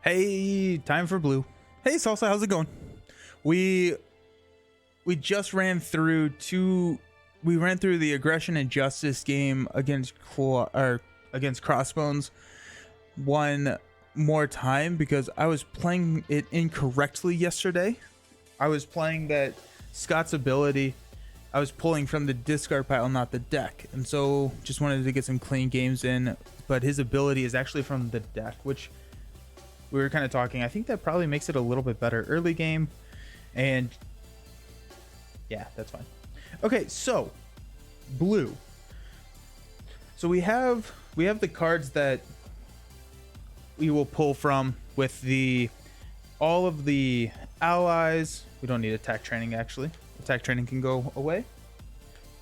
Hey, time for blue. Hey, Salsa, how's it going? We just ran through we ran through the aggression and justice game against against Crossbones one more time because I was playing it incorrectly yesterday. I was playing that Scott's ability I was pulling from the discard pile, not the deck, and so just wanted to get some clean games in, but his ability is actually from the deck, which we were kind of talking. I think that probably makes it a little bit better early game, and yeah, that's fine. Okay, so blue. So we have the cards that we will pull from with all of the allies. We don't need attack training, actually. Attack training can go away.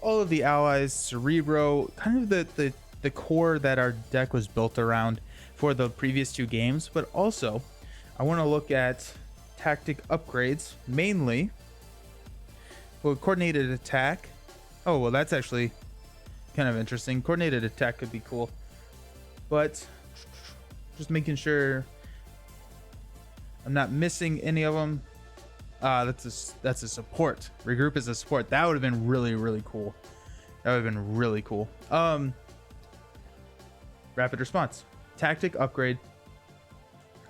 All of the allies, Cerebro, kind of the core that our deck was built around for the previous two games, but also I want to look at tactic upgrades, mainly coordinated attack. Oh, well, that's actually kind of interesting. Coordinated attack could be cool, but just making sure I'm not missing any of them. That's a support. Regroup is a support. That would have been really cool. That would have been really cool. Rapid response, tactic upgrade.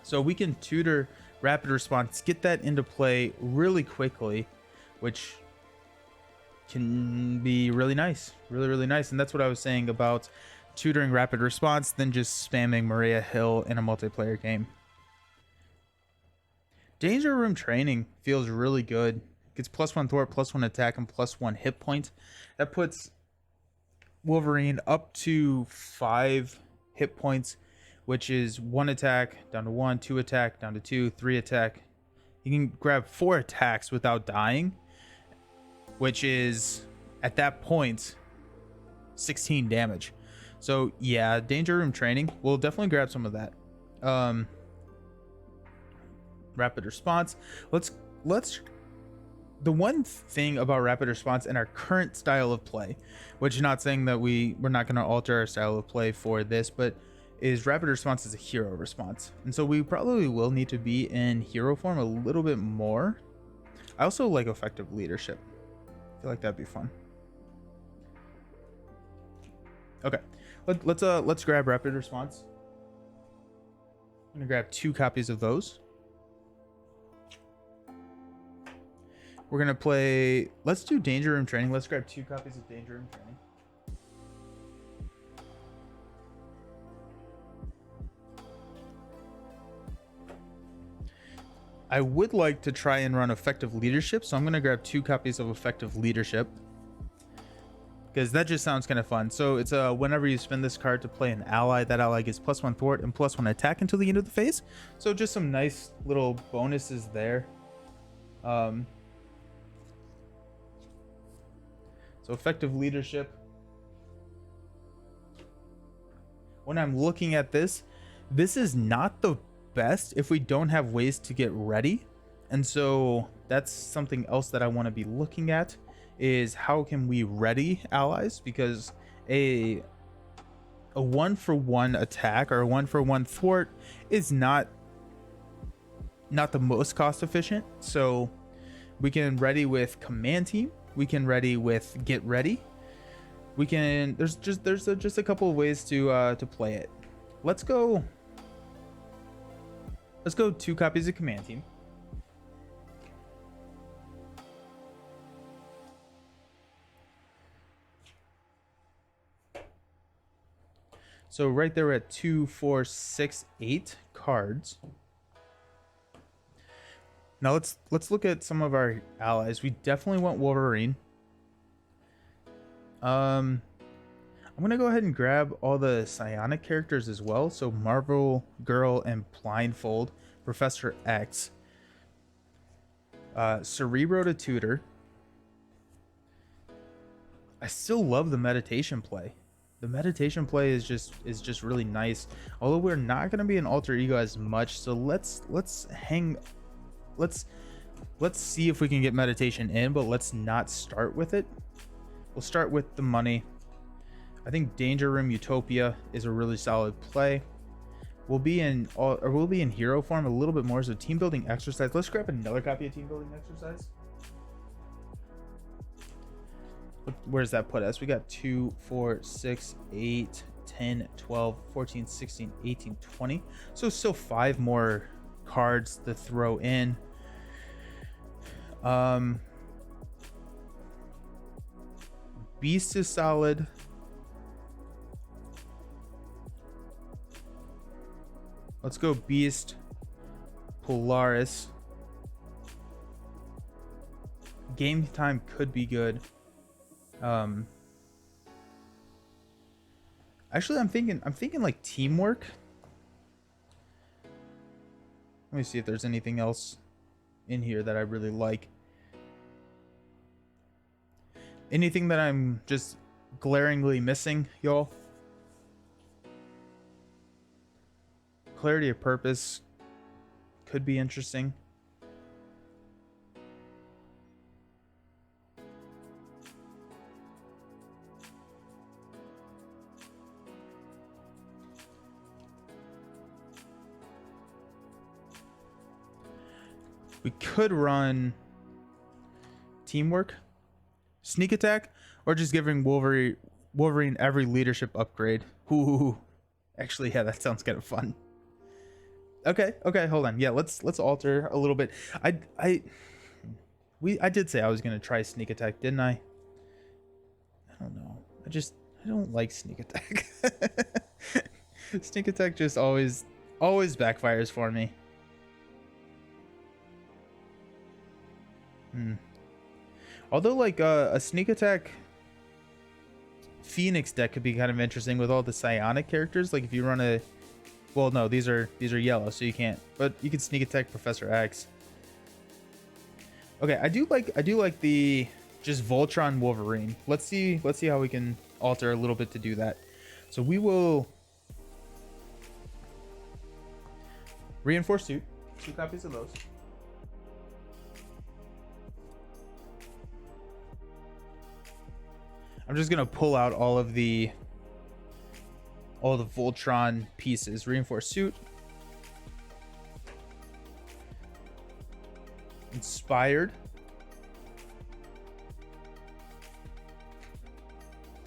So we can tutor rapid response, get that into play really quickly, which can be really nice, really nice. And that's what I was saying about tutoring rapid response than just spamming Maria Hill in a multiplayer game. Danger Room training feels really good. Gets +1 thwart, +1 attack, and +1 hit point. That puts Wolverine up to 5 hit points, which is 1 attack down to 1, 2 attack down to 2, 3 attack. You can grab 4 attacks without dying, which is at that point 16 damage. So yeah, Danger Room training, we'll definitely grab some of that. Rapid response, let's the one thing about rapid response and our current style of play, which is not saying that we're not going to alter our style of play for this, but is rapid response is a hero response, and so we probably will need to be in hero form a little bit more. I also like effective leadership. I feel like that'd be fun. Okay, let's grab rapid response. I'm gonna grab 2 copies of those. We're gonna play, let's do Danger Room training. Let's grab 2 copies of Danger Room training. I would like to try and run effective leadership, so I'm gonna grab 2 copies of effective leadership because that just sounds kind of fun. So it's whenever you spend this card to play an ally, that ally gets +1 thwart and +1 attack until the end of the phase. So just some nice little bonuses there. So effective leadership. When I'm looking at this is not the best if we don't have ways to get ready. And so that's something else that I want to be looking at, is how can we ready allies, because a 1-for-1 attack or a 1-for-1 thwart is not the most cost efficient. So we can ready with command team, we can ready with get ready, we can there's just a couple of ways to play it. Let's go 2 copies of command team. So right there we're at 2, 4, 6, 8 cards. Now let's look at some of our allies. We definitely want Wolverine. I'm gonna go ahead and grab all the psionic characters as well. So Marvel Girl and Blindfold, Professor X, Cerebro to tutor. I still love the meditation play. The meditation play is just really nice. Although we're not gonna be an alter ego as much, so let's see if we can get meditation in, but let's not start with it. We'll start with the money. I think Danger Room Utopia is a really solid play. we'll be in we'll be in hero form a little bit more. So team building exercise. Let's grab another copy of team building exercise. Where's that put us? We got 2, 4, 6, 8, 10, 12, 14, 16, 18, 20. So still 5 more cards to throw in. Beast is solid. Let's go Beast, Polaris. Game time could be good. Actually, I'm thinking like teamwork. Let me see if there's anything else in here that I really like. Anything that I'm just glaringly missing, y'all? Clarity of purpose could be interesting. We could run teamwork, sneak attack, or just giving Wolverine every leadership upgrade. Ooh, actually, yeah, that sounds kind of fun. Okay, hold on. Yeah, let's alter a little bit. I did say I was gonna try sneak attack, didn't I? I don't know. I don't like sneak attack. Sneak attack just always backfires for me. Although like a sneak attack Phoenix deck could be kind of interesting with all the psionic characters. Like if you run a, well, no, these are yellow, so you can't. But you can sneak attack Professor X. Okay, I do like the just Voltron Wolverine. Let's see how we can alter a little bit to do that. So we will reinforce suit. 2 copies of those. I'm just gonna pull out all the Voltron pieces. Reinforced suit, inspired.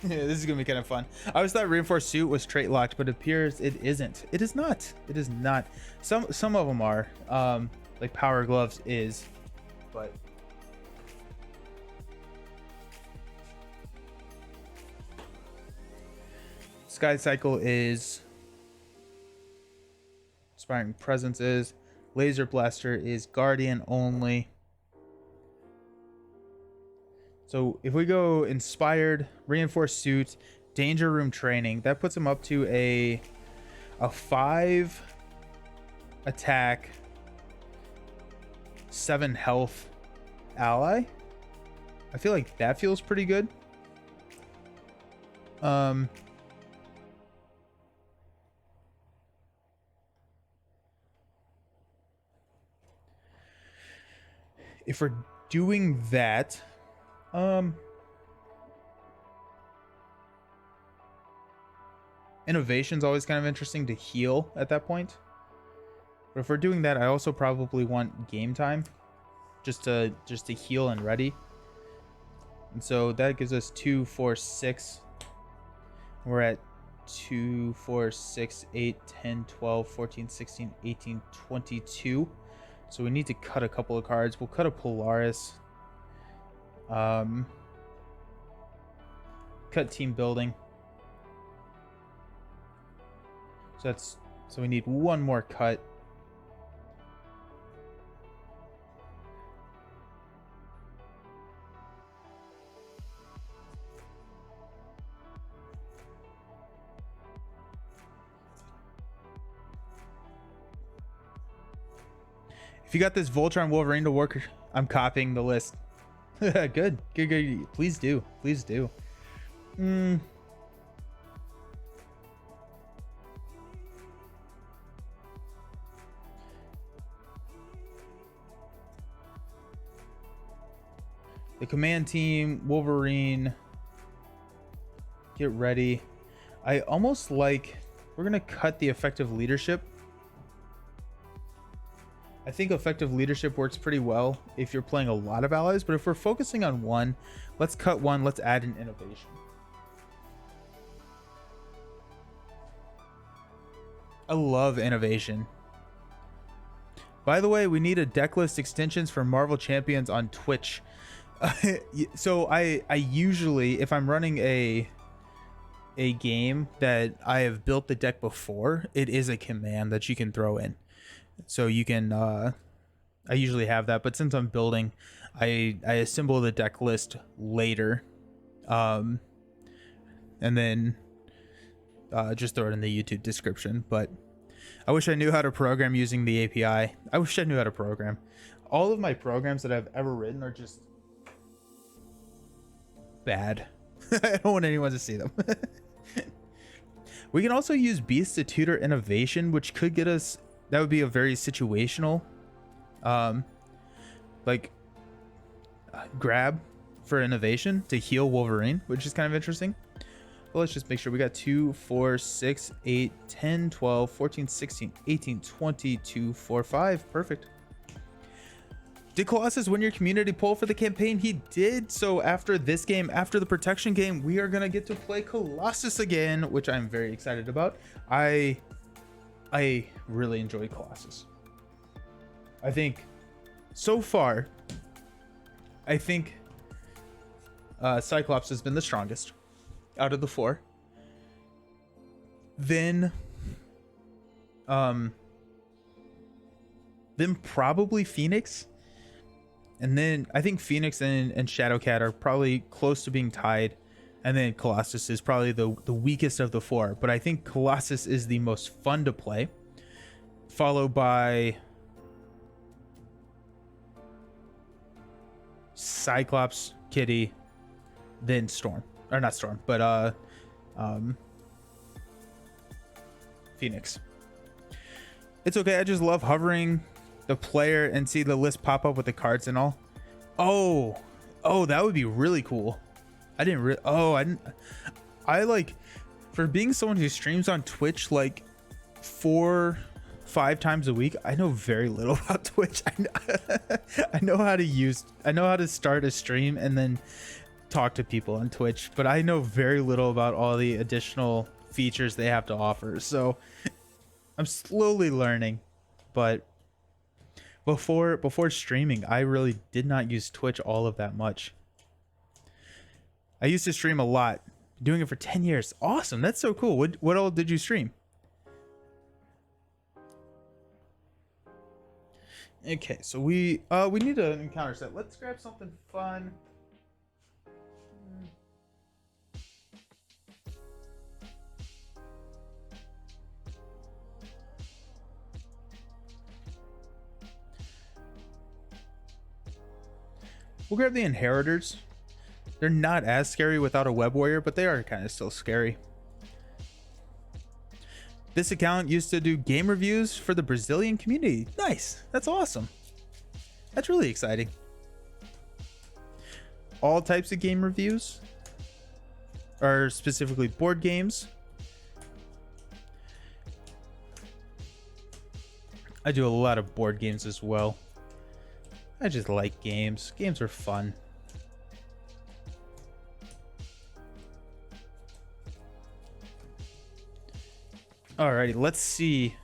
This is gonna be kind of fun. I always thought reinforced suit was trait locked, but it appears it isn't. It is not. It is not. Some of them are. Like power gloves is, but. Sky Cycle is. Inspiring Presence is. Laser Blaster is Guardian only. So if we go Inspired, Reinforced Suit, Danger Room Training, that puts him up to a 5 attack, 7 health ally. I feel like that feels pretty good. If we're doing that, innovation's always kind of interesting to heal at that point. But if we're doing that, I also probably want game time just to heal and ready. And so that gives us 2, 4, 6. We're at 2, 4, 6, 8, 10, 12, 14, 16, 18, 22. So we need to cut a couple of cards. We'll cut a Polaris. Cut team building. So we need one more cut. If you got this Voltron Wolverine to work, I'm copying the list. Good. Please do. The command team, Wolverine. Get ready. I almost like, we're going to cut the effective leadership I think effective leadership works pretty well if you're playing a lot of allies, but if we're focusing on one, let's cut one, let's add an innovation. I love innovation. By the way, we need a deck list extensions for Marvel Champions on Twitch. So I usually, if I'm running a game that I have built the deck before, it is a command that you can throw in. So you can, I usually have that, but since I'm building, I assemble the deck list later. And then just throw it in the YouTube description. But I wish I knew how to program using the API. I wish I knew how to program. All of my programs that I've ever written are just bad. I don't want anyone to see them. We can also use Beast to tutor innovation, which could get us, that would be a very situational grab for innovation to heal Wolverine, which is kind of interesting. Well, let's just make sure we got 2, 4, 6, 8, 10, 12, 14, 16, 18, 20, 2, 4, 5. Perfect. Did Colossus win your community poll for the campaign? He did. So after this game, after the protection game, we are going to get to play Colossus again, which I'm very excited about. I really enjoy Colossus. I think so far, I think Cyclops has been the strongest out of the 4. Then probably Phoenix. And then I think Phoenix and Shadowcat are probably close to being tied. And then Colossus is probably the weakest of the 4. But I think Colossus is the most fun to play. Followed by Cyclops, Kitty, then Storm. Or not Storm, but Phoenix. It's okay. I just love hovering the player and see the list pop up with the cards and all. Oh, that would be really cool. I like, for being someone who streams on Twitch like 4-5 times a week, I know very little about Twitch. I know how to start a stream and then talk to people on Twitch, but I know very little about all the additional features they have to offer. So I'm slowly learning, but before streaming, I really did not use Twitch all of that much. I used to stream a lot, doing it for 10 years. Awesome. That's so cool. What all did you stream? Okay, so we need an encounter set. Let's grab something fun. We'll grab the Inheritors. They're not as scary without a Web Warrior, but they are kind of still scary. This account used to do game reviews for the Brazilian community. Nice. That's awesome. That's really exciting. All types of game reviews, or specifically board games. I do a lot of board games as well. I just like games. Games are fun. Alrighty, let's see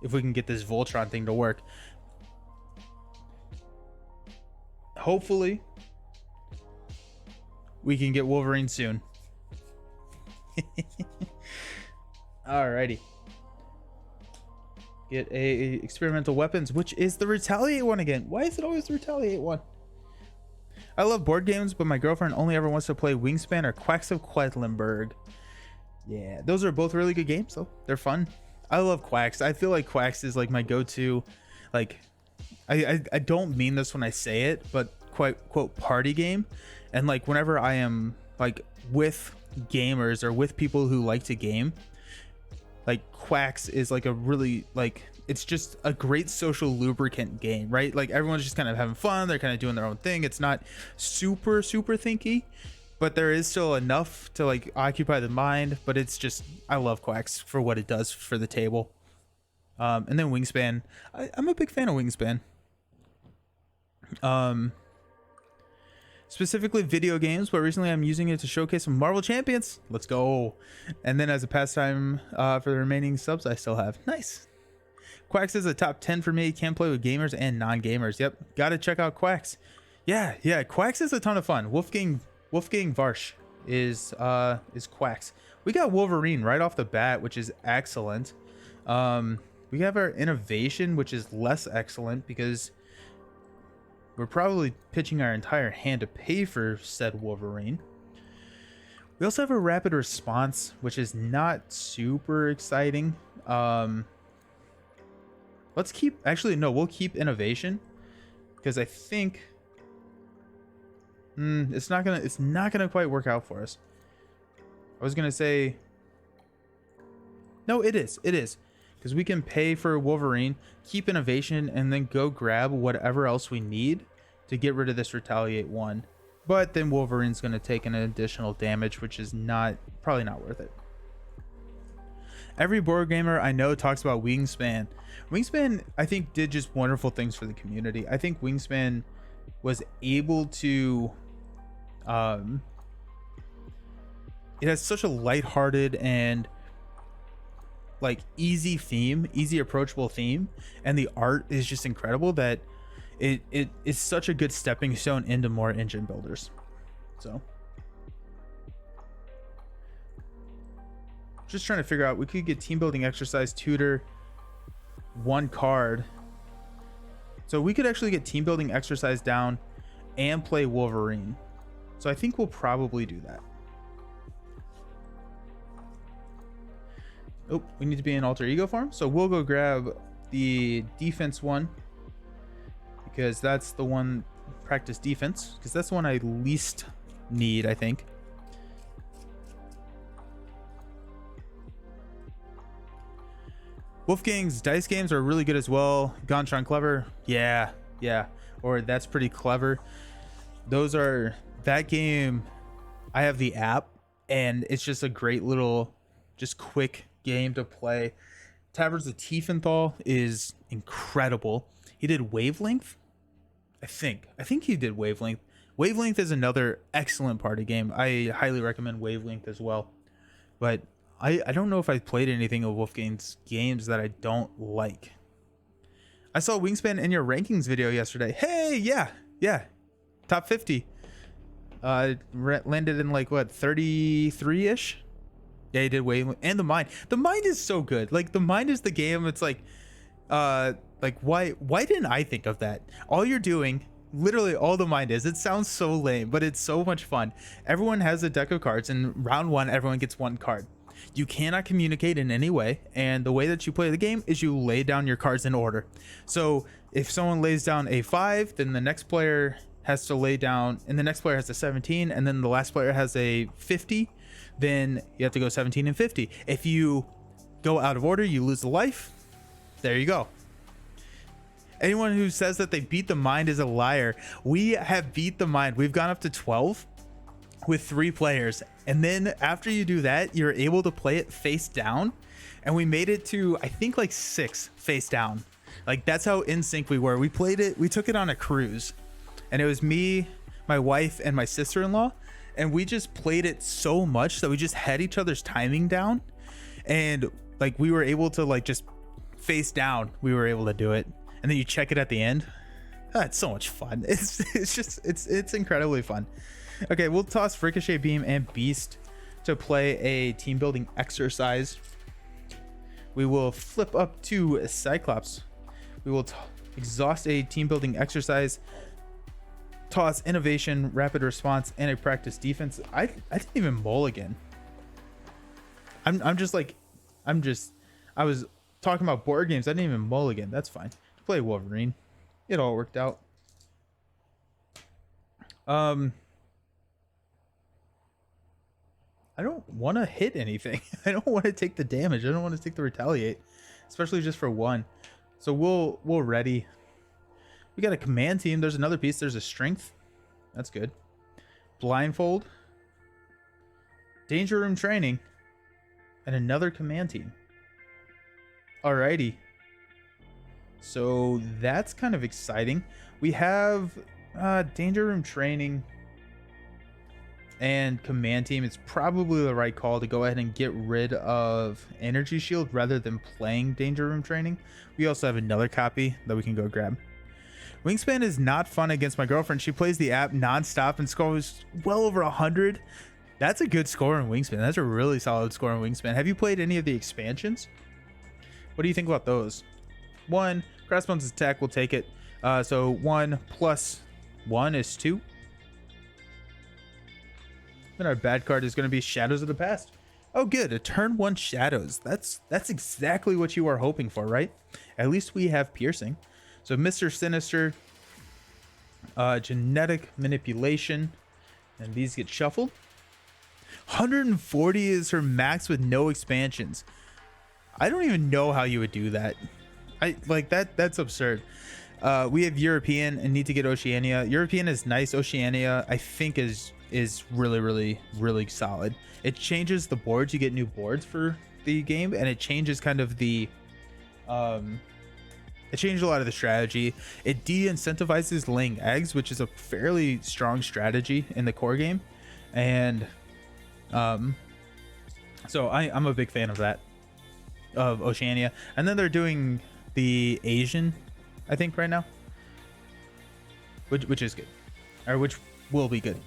if we can get this Voltron thing to work. Hopefully, we can get Wolverine soon. Alrighty. Get a experimental weapons, which is the Retaliate one again. Why is it always the Retaliate one? I love board games, but my girlfriend only ever wants to play Wingspan or Quacks of Quedlinburg. Yeah, those are both really good games though. They're fun. I love Quacks. I feel like Quacks is like my go-to, like, I don't mean this when I say it, but quote party game. And like whenever I am like with gamers or with people who like to game, like Quacks is like a really, like, it's just a great social lubricant game, right? Like everyone's just kind of having fun. They're kind of doing their own thing. It's not super thinky, but there is still enough to like occupy the mind. But it's just, I love Quacks for what it does for the table. And then Wingspan. I'm a big fan of Wingspan. Specifically video games, but recently I'm using it to showcase some Marvel Champions. Let's go. And then as a pastime for the remaining subs I still have. Nice. Quacks is a top 10 for me. Can play with gamers and non-gamers. Yep, gotta check out Quacks. Yeah, Quacks is a ton of fun. Wolfgang Varsh is Quacks. We got Wolverine right off the bat, which is excellent. We have our innovation, which is less excellent because we're probably pitching our entire hand to pay for said Wolverine. We also have a rapid response, which is not super exciting. Let's keep, actually, no, we'll keep innovation because I think it's not gonna quite work out for us. I was gonna say, no, it is because we can pay for Wolverine, keep innovation, and then go grab whatever else we need to get rid of this retaliate one. But then Wolverine's gonna take an additional damage, which is probably not worth it. Every board gamer I know talks about Wingspan. Wingspan, I think, did just wonderful things for the community. I think Wingspan was able to it has such a lighthearted and like easy approachable theme, and the art is just incredible that it is such a good stepping stone into more engine builders. So just trying to figure out, we could get team building exercise tutor 1 card, so we could actually get team building exercise down and play Wolverine. So I think we'll probably do that. Oh, we need to be in alter ego form, so we'll go grab the defense one because that's the one, practice defense, because that's the one I least need, I think. Wolfgang's dice games are really good as well. Gontron Clever, yeah, or that's pretty clever. That game, I have the app, and it's just a great little, just quick game to play. Taverns of Tiefenthal is incredible. He did Wavelength, I think he did Wavelength. Wavelength is another excellent party game. I highly recommend Wavelength as well. But I don't know if I played anything of Wolfgang's games that I don't like. I saw Wingspan in your rankings video yesterday. Hey, yeah, top 50. Landed in like what, 33-ish? Yeah, he did Wavelength. And the Mind. The Mind is so good. Like, the Mind is the game. It's like why didn't I think of that? All you're doing, literally all the Mind is, it sounds so lame, but it's so much fun. Everyone has a deck of cards, and round 1 everyone gets 1 card. You cannot communicate in any way, and the way that you play the game is you lay down your cards in order. So if someone lays down a 5, then the next player has to lay down, and the next player has a 17, and then the last player has a 50, then you have to go 17 and 50. If you go out of order, you lose a life. There you go. Anyone who says that they beat the Mind is a liar. We have beat the Mind. We've gone up to 12 with 3 players, and then after you do that, you're able to play it face down, and we made it to, I think, like 6 face down. Like, that's how in sync we were. We played it, we took it on a cruise, and it was me, my wife, and my sister-in-law, and we just played it so much that we just had each other's timing down, and like we were able to like just face down, we were able to do it, and then you check it at the end. It's so much fun. It's incredibly fun. Okay, we'll toss Ricochet Beam and Beast to play a team building exercise. We will flip up to Cyclops. We will exhaust a team building exercise, toss innovation, rapid response, and a practice defense. I didn't even mulligan. I was talking about board games. I didn't even mulligan. That's fine. To play Wolverine. It all worked out. I don't want to hit anything. I don't want to take the damage. I don't want to take the retaliate, especially just for 1. So we'll ready. We got a command team. There's another piece. There's a strength. That's good. Blindfold. Danger room training. And another command team. Alrighty. So that's kind of exciting. We have Danger Room Training and Command Team. It's probably the right call to go ahead and get rid of Energy Shield rather than playing Danger Room Training. We also have another copy that we can go grab. Wingspan is not fun against my girlfriend. She plays the app nonstop and scores well over 100. That's a good score in Wingspan. That's a really solid score in Wingspan. Have you played any of the expansions? What do you think about those? 1, Crossbones attack, we'll take it. So 1 plus 1 is 2. And our bad card is going to be Shadows of the Past. Oh, good. A turn 1 Shadows. That's exactly what you are hoping for, right? At least we have Piercing. So Mr. Sinister, Genetic Manipulation, and these get shuffled. 140 is her max with no expansions. I don't even know how you would do that. I like that. That's absurd. We have European and need to get Oceania. European is nice. Oceania, I think, is really solid. It changes the boards. You get new boards for the game, and it changes kind of the it changed a lot of the strategy. It de-incentivizes laying eggs, which is a fairly strong strategy in the core game, and so I'm a big fan of that, of Oceania. And then they're doing the Asian, I think, right now, which is good, or which will be good.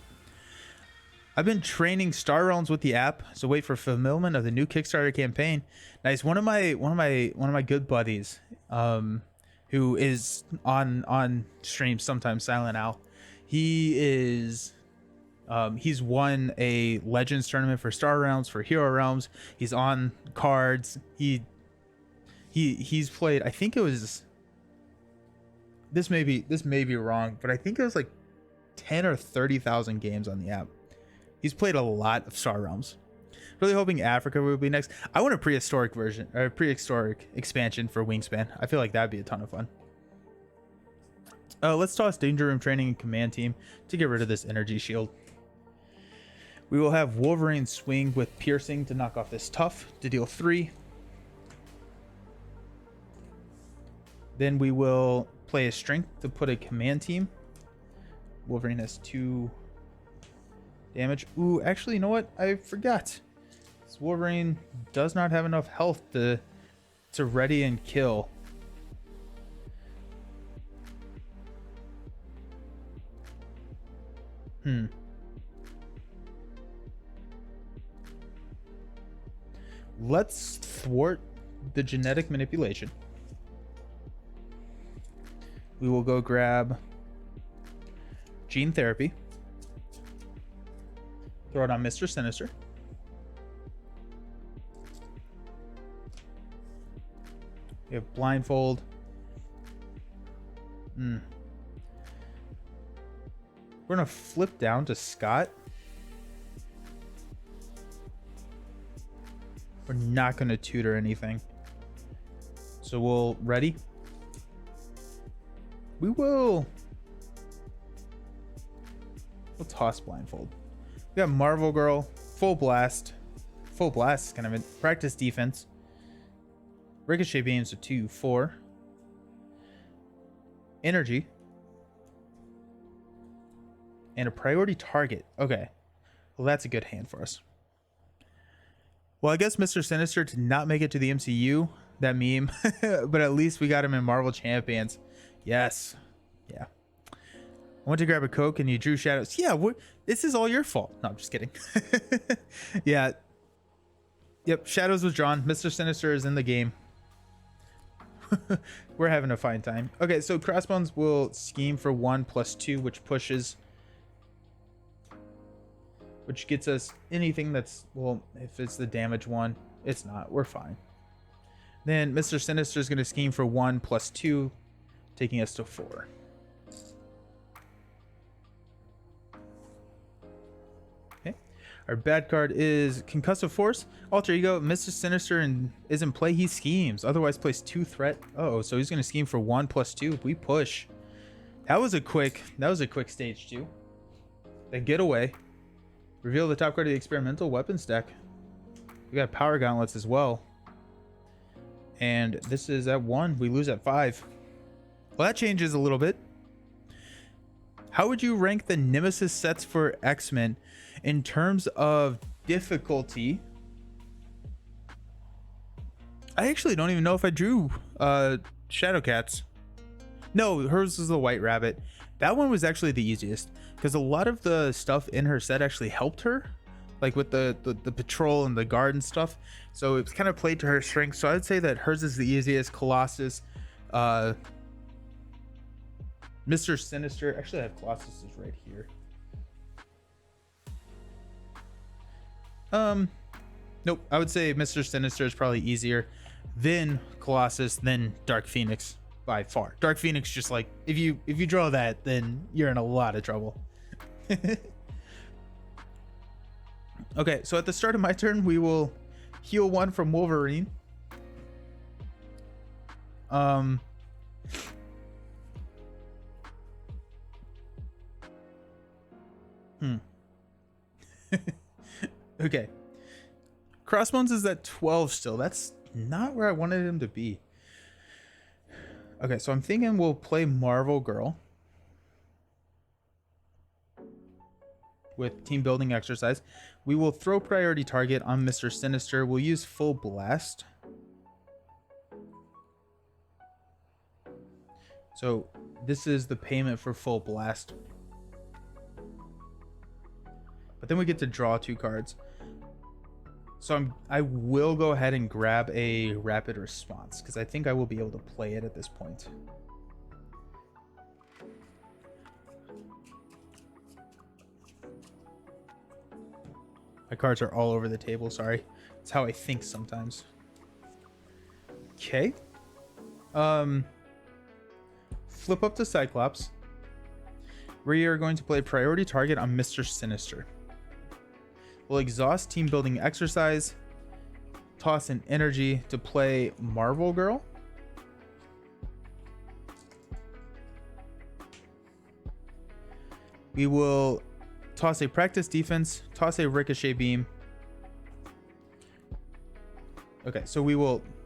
I've been training Star Realms with the app, so wait for fulfillment of the new Kickstarter campaign. Nice. One of my good buddies, who is on stream sometimes, Silent Owl. He's won a Legends tournament for Star Realms, for Hero Realms. He's on cards. He's played, I think it was, this may be wrong, but I think it was like 10 or 30,000 games on the app. He's played a lot of Star Realms. Really hoping Africa will be next. I want a prehistoric version, or a prehistoric expansion for Wingspan. I feel like that'd be a ton of fun. Let's toss Danger Room Training and Command Team to get rid of this energy shield. We will have Wolverine swing with Piercing to knock off this Tough to deal 3. Then we will play a Strength to put a Command Team. Wolverine has 2 damage. Ooh, actually, you know what? I forgot. This Wolverine does not have enough health to ready and kill. Let's thwart the genetic manipulation. We will go grab Gene Therapy. Throw it on Mr. Sinister. We have Blindfold. We're gonna flip down to Scott. We're not gonna tutor anything. So we'll ready. We'll toss Blindfold. We got Marvel Girl, Full Blast. Full Blast is kind of a practice defense. Ricochet Beams, so 2, 4. Energy. And a priority target. Okay. Well, that's a good hand for us. Well, I guess Mr. Sinister did not make it to the MCU, that meme. But at least we got him in Marvel Champions. Yes. Yeah. I went to grab a Coke and you drew shadows. Yeah, this is all your fault. No, I'm just kidding. Yeah. Yep, shadows was drawn. Mr. Sinister is in the game. We're having a fine time. Okay, so Crossbones will scheme for 1 plus 2, which pushes. Which gets us anything that's, well, if it's the damage one, it's not. We're fine. Then Mr. Sinister is going to scheme for 1 plus 2, taking us to 4. Our bad card is Concussive Force. Alter Ego. Mr. Sinister is in play. He schemes. Otherwise plays 2 threat. Oh, so he's going to scheme for 1 plus 2. We push. That was a quick stage 2. Then get away. Reveal the top card of the experimental weapons deck. We got Power Gauntlets as well. And this is at 1. We lose at 5. Well, that changes a little bit. How would you rank the Nemesis sets for X-Men in terms of difficulty? I actually don't even know if I drew Shadowcats. No, hers is the White Rabbit. That one was actually the easiest because a lot of the stuff in her set actually helped her, like with the patrol and the guard and stuff. So it's kind of played to her strengths. So I'd say that hers is the easiest. Colossus, Mr. Sinister. Actually, I have Colossus is right here. Nope. I would say Mr. Sinister is probably easier, then Colossus, then Dark Phoenix by far. Dark Phoenix, just like if you draw that, then you're in a lot of trouble. Okay, so at the start of my turn, we will heal 1 from Wolverine. Okay. Crossbones is at 12 still. That's not where I wanted him to be. Okay, so I'm thinking we'll play Marvel Girl with team building exercise. We will throw priority target on Mr. Sinister. We'll use full blast. So this is the payment for full blast. But then we get to draw 2 cards. So I will go ahead and grab a rapid response because I think I will be able to play it at this point. My cards are all over the table, sorry. It's how I think sometimes. Okay. Flip up to Cyclops. We are going to play priority target on Mr. Sinister. We'll exhaust team building exercise, toss an energy to play Marvel Girl. We will toss a practice defense, toss a ricochet beam. Okay, so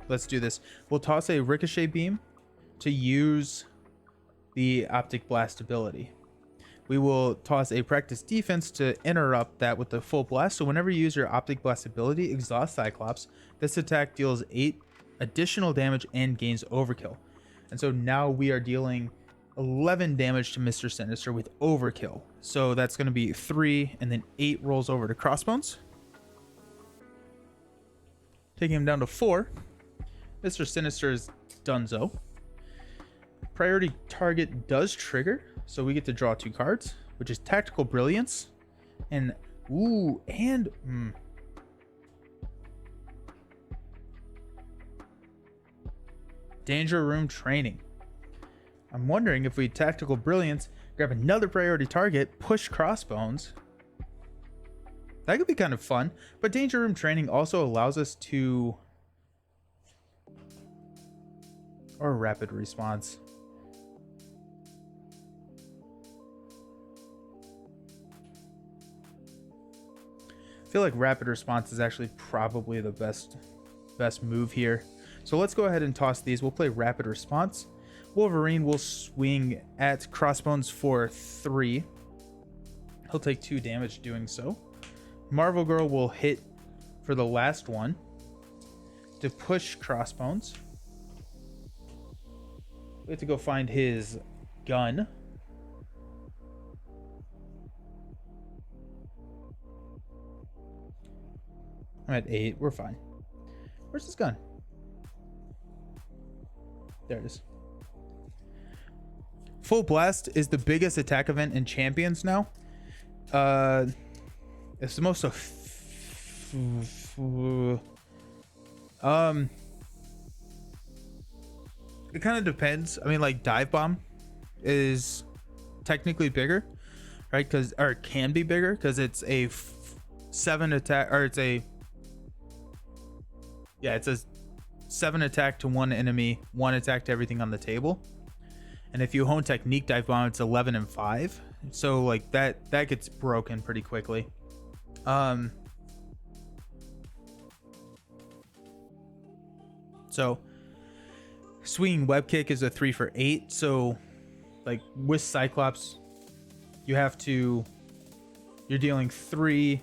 let's do this. We'll toss a ricochet beam to use the optic blast ability. We will toss a practice defense to interrupt that with the full blast. So whenever you use your optic blast ability, exhaust Cyclops. This attack deals 8 additional damage and gains overkill. And so now we are dealing 11 damage to Mr. Sinister with overkill. So that's going to be 3, and then 8 rolls over to Crossbones, taking him down to 4. Mr. Sinister is donezo. Priority target does trigger, so we get to draw 2 cards, which is Tactical Brilliance and Danger Room Training. I'm wondering if we Tactical Brilliance, grab another priority target, push Crossbones. That could be kind of fun, but Danger Room Training also allows us to... or Rapid Response. I feel like Rapid Response is actually probably the best move here. So let's go ahead and toss these. We'll play Rapid Response. Wolverine will swing at Crossbones for 3. He'll take 2 damage doing so. Marvel Girl will hit for the last one to push Crossbones. We have to go find his gun. I'm at 8. We're fine. Where's his gun? There it is. Full Blast is the biggest attack event in Champions now. It's the most it kind of depends. I mean, like Dive Bomb is technically bigger, right? Or it can be bigger because it's a 7 attack, or it's a 7 attack to 1 enemy, 1 attack to everything on the table. And if you hone Technique Dive Bomb, it's 11 and 5. So like that gets broken pretty quickly. So Swinging web kick is a 3 for 8. So like with Cyclops, you're dealing 3,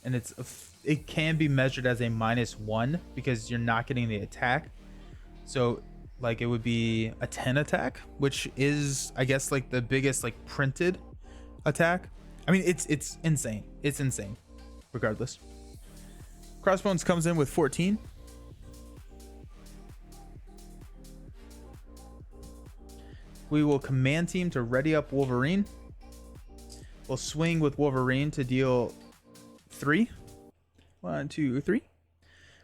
and it can be measured as a -1 because you're not getting the attack. So like it would be a 10 attack, which is, I guess, like the biggest like printed attack. I mean, it's insane. It's insane. Regardless, Crossbones comes in with 14. We will command team to ready up Wolverine. We'll swing with Wolverine to deal 3. 1, 2, 3.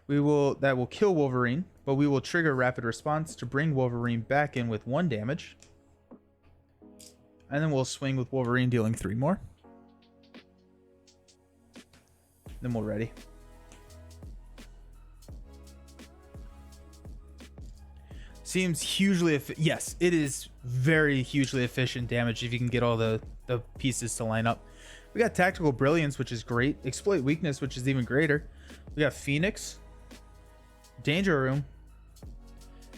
That will kill Wolverine, but we will trigger rapid response to bring Wolverine back in with 1 damage. And then we'll swing with Wolverine, dealing 3 more. Then we'll ready. Seems hugely yes, it is very hugely efficient damage if you can get all the pieces to line up. We got Tactical Brilliance, which is great. Exploit Weakness, which is even greater. We got Phoenix, Danger Room,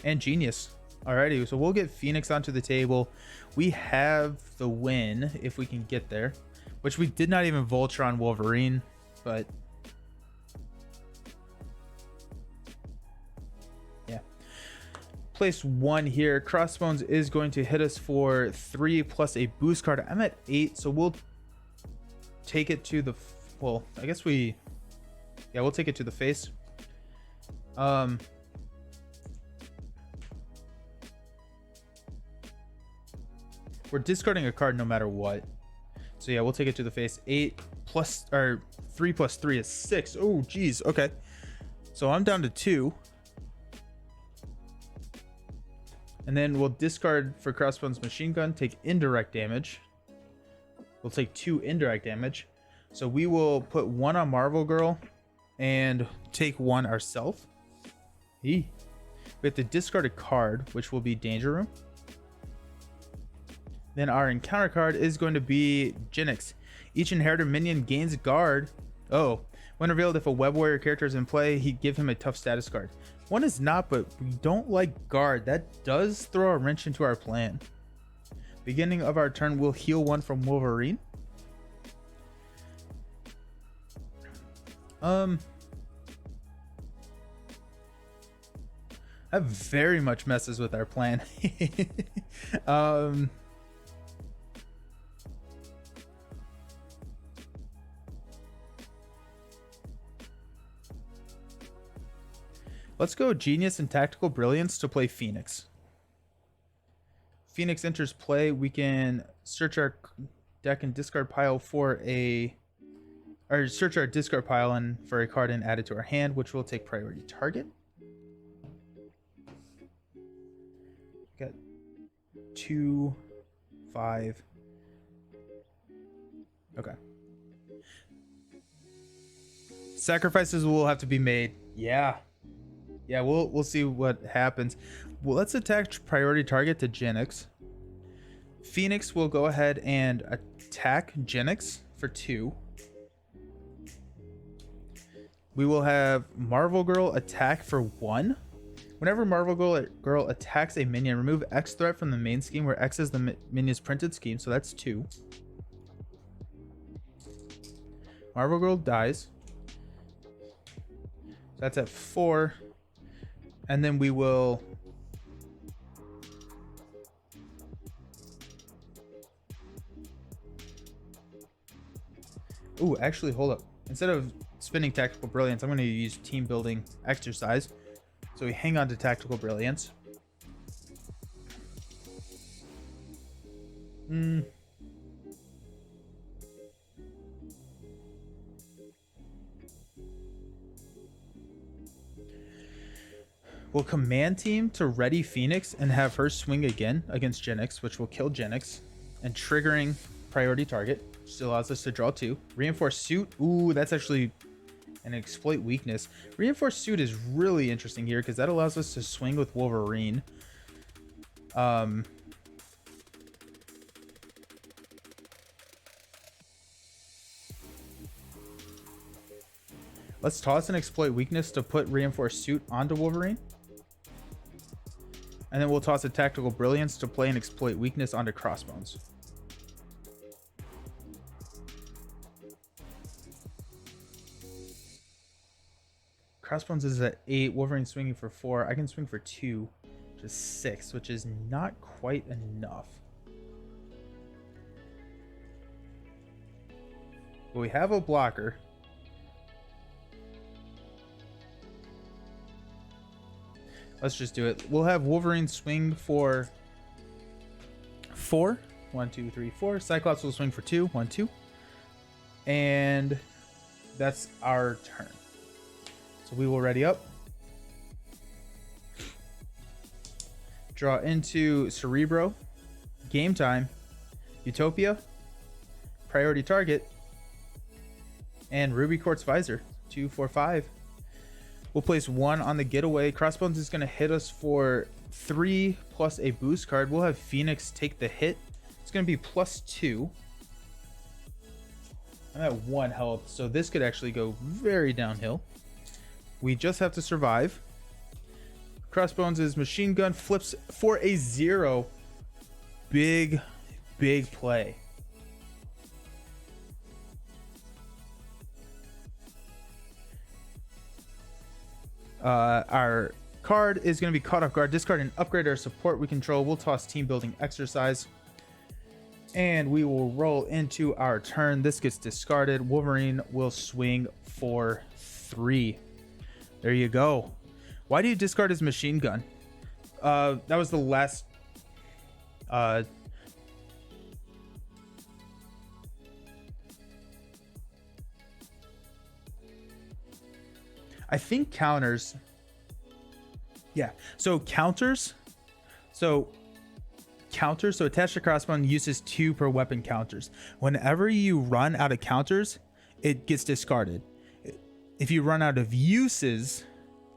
and Genius. Alrighty, so we'll get Phoenix onto the table. We have the win if we can get there, which we did not even Vulture on Wolverine, but yeah. Place 1 here. Crossbones is going to hit us for 3 plus a boost card. I'm at 8, so we'll take it to the, well, I guess we'll take it to the face. We're discarding a card no matter what. So yeah, we'll take it to the face. 8 plus, or 3 plus 3 is 6. Oh, geez. Okay. So I'm down to 2. And then we'll discard for Crossbones Machine Gun, take indirect damage. We'll take 2 indirect damage. So we will put 1 on Marvel Girl and take 1 ourselves. We have to discard a card, which will be Danger Room. Then our encounter card is going to be Jinx. Each inheritor minion gains a guard. Oh, when revealed, if a Web Warrior character is in play, he give him a tough status card. 1 is not, but we don't like guard. That does throw a wrench into our plan. Beginning of our turn, we'll heal 1 from Wolverine. That very much messes with our plan. Let's go Genius and Tactical Brilliance to play Phoenix. Phoenix enters play. We can search our deck and discard pile search our discard pile and for a card and add it to our hand, which will take priority target. Got 2, 5. Okay. Sacrifices will have to be made. Yeah. Yeah, we'll see what happens. Well, let's attack priority target to Jinx. Phoenix will go ahead and attack Jinx for 2. We will have Marvel Girl attack for 1. Whenever Marvel Girl attacks a minion, remove X threat from the main scheme where X is the minion's printed scheme, so that's 2. Marvel Girl dies. That's at 4. And then we will ooh, actually, hold up. Instead of spinning Tactical Brilliance, I'm going to use Team Building Exercise. So we hang on to Tactical Brilliance. We'll command team to ready Phoenix and have her swing again against Jinx, which will kill Jinx, and triggering priority target, which allows us to draw 2. Reinforce suit. Ooh, that's actually an exploit weakness. Reinforce suit is really interesting here because that allows us to swing with Wolverine. Let's toss an exploit weakness to put reinforced suit onto Wolverine. And then we'll toss a tactical brilliance to play an exploit weakness onto Crossbones. Crossbones is at 8. Wolverine swinging for 4. I can swing for 2, which is 6, which is not quite enough. But we have a blocker. Let's just do it. We'll have Wolverine swing for 4. 1, 2, 3, 4. Cyclops will swing for 2. 1, 2. And that's our turn. So we will ready up. Draw into Cerebro. Game time. Utopia. Priority target. And Ruby Quartz Visor. 2, 4, 5. We'll place 1 on the getaway. Crossbones is going to hit us for 3 plus a boost card. We'll have Phoenix take the hit. It's going to be +2. I'm at 1 health, so this could actually go very downhill. We just have to survive. Crossbones' machine gun flips for a 0. Big play. Our card is going to be caught off guard. Discard and upgrade our support we control. We'll toss team building exercise. And we will roll into our turn. This gets discarded. Wolverine will swing for 3. There you go. Why do you discard his machine gun? That was the last... I think counters. Yeah. So counters. So attached to crossbone uses 2 per weapon counters. Whenever you run out of counters, it gets discarded. If you run out of uses,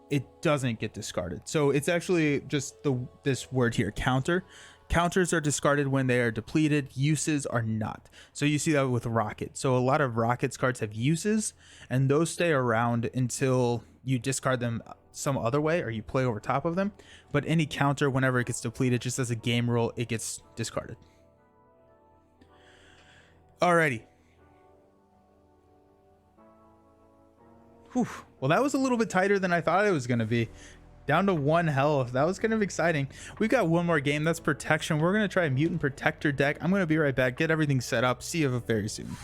it doesn't get discarded. So it's actually just this word here, counter. Counters are discarded when they are depleted. Uses are not. So you see that with Rocket. So a lot of Rocket's cards have uses, and those stay around until you discard them some other way or you play over top of them. But any counter, whenever it gets depleted, just as a game rule, it gets discarded. Alrighty. Whew. Well, that was a little bit tighter than I thought it was going to be. Down to 1 health. That was kind of exciting. We've got one more game. That's Protection. We're going to try a Mutant Protector deck. I'm going to be right back. Get everything set up. See you very soon.